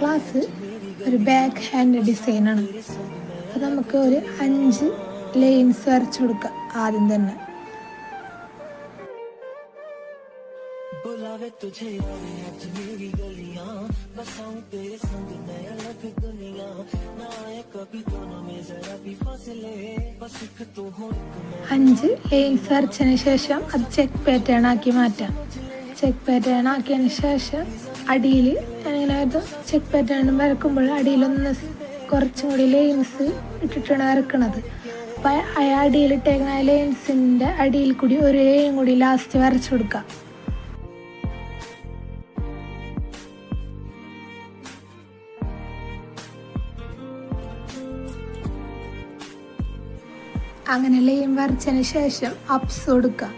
Class ഒരു back hand ഡിസൈനാണ്. അത് നമുക്ക് ഒരു 5 ലൈൻസ് വരച്ചു കൊടുക്കാം ആദ്യം തന്നെ. അഞ്ച് ലൈൻസ് വരച്ചതിന് ശേഷം അത് ചെക്ക് പാറ്റേൺ ആക്കി മാറ്റാം. ചെക്ക് പാറ്റേൺ ആക്കിയതിന് ശേഷം അടിയിൽ ഇങ്ങനെ ചെക്ക് പാറ്റേൺ വരക്കുമ്പോൾ അടിയിലൊന്ന് കുറച്ചും കൂടി ലൈൻസ് ഇട്ടിട്ടാണ് വരക്കണത്. അപ്പം ആ അടിയിലിട്ടേക്കുന്ന ലൈൻസിൻ്റെ അടിയിൽ കൂടി ഒരു ലൈനും കൂടി ലാസ്റ്റ് വരച്ചു കൊടുക്കാം. അങ്ങനെ ലൈൻ വരച്ചതിന് ശേഷം അപ്സ് കൊടുക്കാം.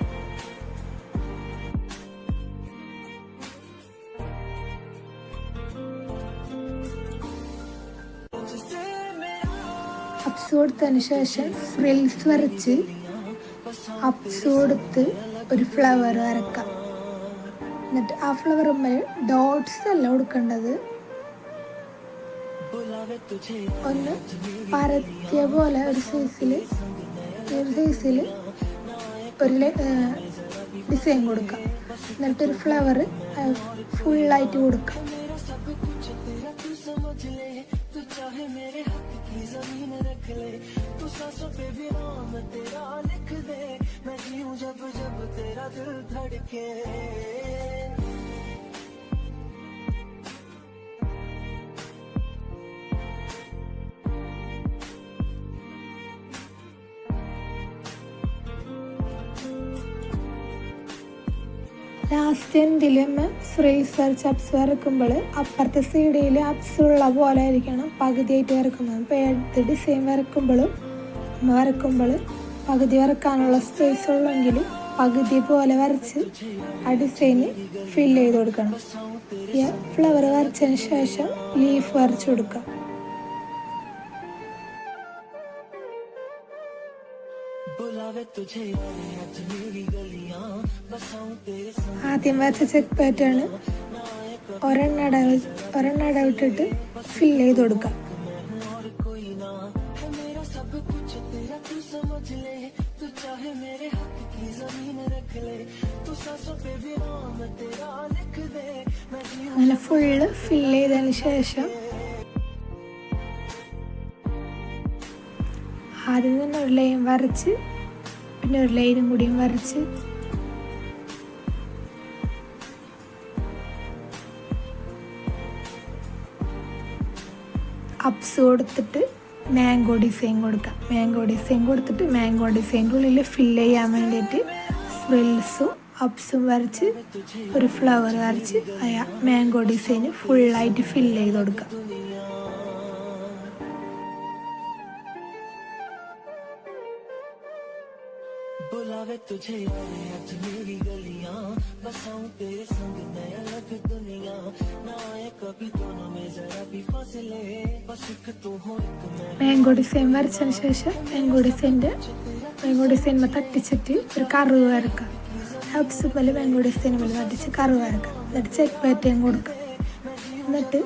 അപ്സ് കൊടുത്തതിന് ശേഷം ഫ്രിൽസ് വരച്ച് അപ്സ് കൊടുത്ത് ഒരു ഫ്ലവർ വരക്കാം. എന്നിട്ട് ആ ഫ്ലവറുമ്മൽ ഡോട്ട്സ് അല്ല കൊടുക്കേണ്ടത്, ഒന്ന് പരത്തിയ പോലെ ഒരു സൈസിൽ ഒരു ഡിസൈൻ കൊടുക്കാം. എന്നിട്ടൊരു ഫ്ലവർ ഫുള്ളായിട്ട് കൊടുക്കാം. ലാസ്റ്റ് എൻഡിലും ഫ്രിൽസ് വരച്ച് അപ്സ് വരക്കുമ്പോൾ അപ്പുറത്തെ സൈഡിൽ അപ്സ് ഉള്ള പോലെ ആയിരിക്കണം പകുതിയായിട്ട് വരക്കുന്നത്. അപ്പോൾ ഏത് ഡിസൈൻ വരക്കുമ്പോൾ പകുതി വരക്കാനുള്ള സ്പേസ് ഉള്ളെങ്കിൽ പകുതി പോലെ വരച്ച് ആ ഡിസൈന് ഫില്ല് ചെയ്ത് കൊടുക്കണം. ഈ ഫ്ലവർ വരച്ചതിന് ശേഷം ലീഫ് വരച്ചു കൊടുക്കാം. ആദ്യം വരച്ച ചെക്ക് പാറ്റേൺ ഒരെണ്ണ വിട്ടിട്ട് ഫില്ല് ചെയ്ത് കൊടുക്കാം. അങ്ങനെ ഫുള്ള് ഫില്ല് ചെയ്തതിന് ശേഷം ആദ്യം തന്നെ ഒരു ലൈൻ വരച്ച് പിന്നെ ഒരു ലൈനും കൂടിയും വരച്ച് അപ്സ് കൊടുത്തിട്ട് മാംഗോ ഡിസൈൻ കൊടുക്കാം. മാംഗോ ഡിസൈൻ കൊടുത്തിട്ട് മാംഗോ ഡിസൈൻ്റെ ഉള്ളിൽ ഫില്ല് ചെയ്യാൻ വേണ്ടിയിട്ട് ഫ്രിൽസും അപ്സും വരച്ച് ഒരു ഫ്ലവർ വരച്ച് മാംഗോ ഡിസൈന് ഫുള്ളായിട്ട് ഫില്ല് ചെയ്ത് കൊടുക്കാം. മാംഗോ ഡിസൈൻ വരച്ചതിന് ശേഷം മാംഗോ ഡിസൈൻ തട്ടിച്ചിട്ട് ഒരു കർവ് വരക്കാം. അപ്സ് പോലെ മാംഗോ ഡിസൈൻ പോലെ തട്ടിച്ച് കർവ് വരക്കാം. എന്നിട്ട് ചെക്ക് പാറ്റേൺ കൊടുക്കാം. എന്നിട്ട്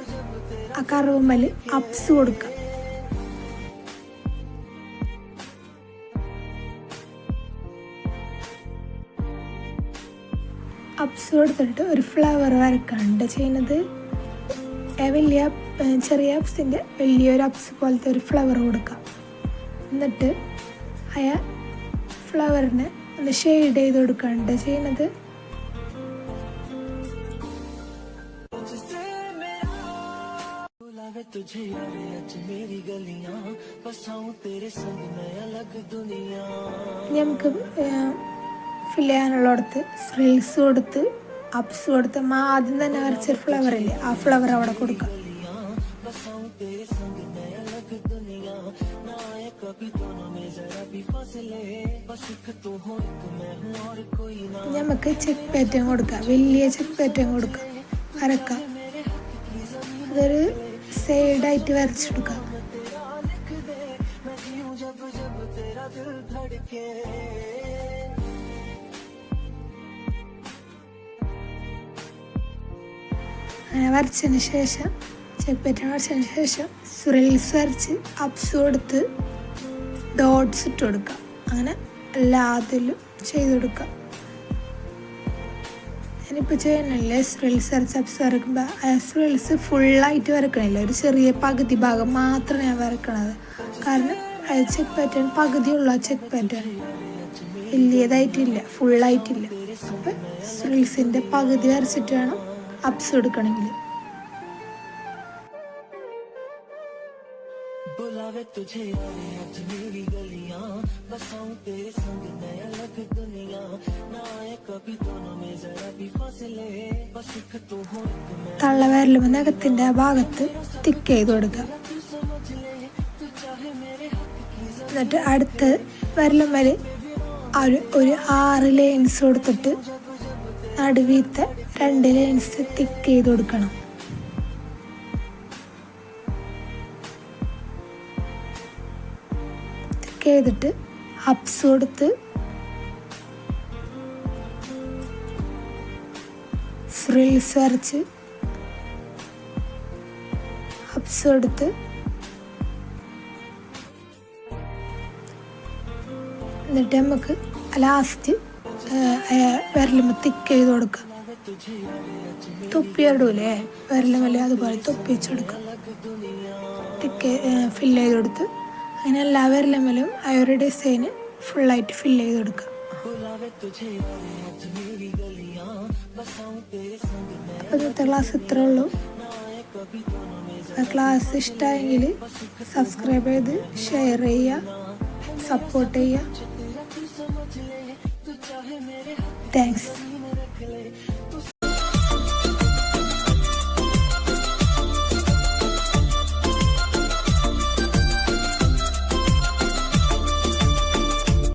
ആ കർവ് മേലെ അപ്സ് കൊടുക്കാം. അപ്സ് കൊടുത്തിട്ട് ഒരു ഫ്ലവർ വരക്കാണ്ട് ചെയ്യുന്നത്. ചെറിയ അപ്സിൻ്റെ വലിയൊരു അപ്സ് പോലത്തെ ഒരു ഫ്ലവർ കൊടുക്കാം. എന്നിട്ട് ആ ഫ്ലവറിനെ ഒന്ന് ഷെയ്ഡ് ചെയ്ത് കൊടുക്കാണ്ട് ചെയ്യുന്നത്. നമുക്ക് ഫില്ല് ചെയ്യാനുള്ളിടത്ത് ഫ്രിൽസ് കൊടുത്ത് അപ്സ് കൊടുത്ത് ആദ്യം തന്നെ വരച്ച ഫ്ലവർ ഇല്ലേ, ആ ഫ്ലവർ അവിടെ കൊടുക്കാം. നമുക്ക് ചെക്ക് പാറ്റേൺ കൊടുക്കാം. വലിയ ചെക്ക് പാറ്റേൺ കൊടുക്കാം, വരക്കാം. അതൊരു സൈഡായിട്ട് വരച്ചെടുക്കാം. അങ്ങനെ വരച്ചതിന് ശേഷം ചെക്ക് പാറ്റേൺ വരച്ചതിന് ശേഷം റിൽസ് വരച്ച് അപ്സ് കൊടുത്ത് ഡോട്ട്സ് ഇട്ട് കൊടുക്കാം. അങ്ങനെ എല്ലാത്തിലും ചെയ്ത് കൊടുക്കാം. ഞാനിപ്പോൾ ചെയ്യുന്നില്ലേ റിൽസ് വരച്ച് അപ്സ് വരയ്ക്കുമ്പോൾ റിൽസ് ഫുള്ളായിട്ട് വരക്കണില്ല, ഒരു ചെറിയ പകുതി ഭാഗം മാത്രമേ ഞാൻ വരക്കണത്. കാരണം ചെക്ക് പാറ്റേൺ പകുതിയുള്ള ചെക്ക് പാറ്റേൺ വലിയതായിട്ടില്ല, ഫുള്ളായിട്ടില്ല. അപ്പം റിൽസിൻ്റെ പകുതി വരച്ചിട്ട് വേണം അപ്സ് എടുക്കണമെങ്കിൽ. തള്ളവിരലും നഖത്തിൻ്റെ ആ ഭാഗത്ത് തിക്ക് ചെയ്ത് കൊടുക്കുക. എന്നിട്ട് അടുത്ത് വിരലുമ്മേൽ ഒരു 6 ലൈൻസ് കൊടുത്തിട്ട് നടുവീത്തെ 2 ലൈൻസ് തിക്ക് ചെയ്ത് കൊടുക്കണം. തിക്ക് ചെയ്തിട്ട് അപ്സ് കൊടുത്ത് ഫ്രിൽസ് വരച്ച് അപ്സ് കൊടുത്ത് എന്നിട്ട് നമുക്ക് ലാസ്റ്റ് വിരലുമ്മ തിക്ക് ചെയ്ത് കൊടുക്കാം. തൊപ്പി ഇടൂലേ വിരലുമ്മല്, അതുപോലെ തൊപ്പി വെച്ച് കൊടുക്കാം. തിക്ക് ഫില്ല് ചെയ്ത് കൊടുത്ത് അങ്ങനെ എല്ലാ വിരലുമ്മലും ആ ഒരു ഡിസൈന് ഫുള്ളായിട്ട് ഫില്ല് ചെയ്ത് കൊടുക്കാം. ഇന്നത്തെ ക്ലാസ് ഇത്രേ ഉള്ളൂ. ക്ലാസ് ഇഷ്ടമായെങ്കിൽ സബ്സ്ക്രൈബ് ചെയ്ത് ഷെയർ ചെയ്യുക, സപ്പോർട്ട് ചെയ്യുക. താങ്ക്സ്.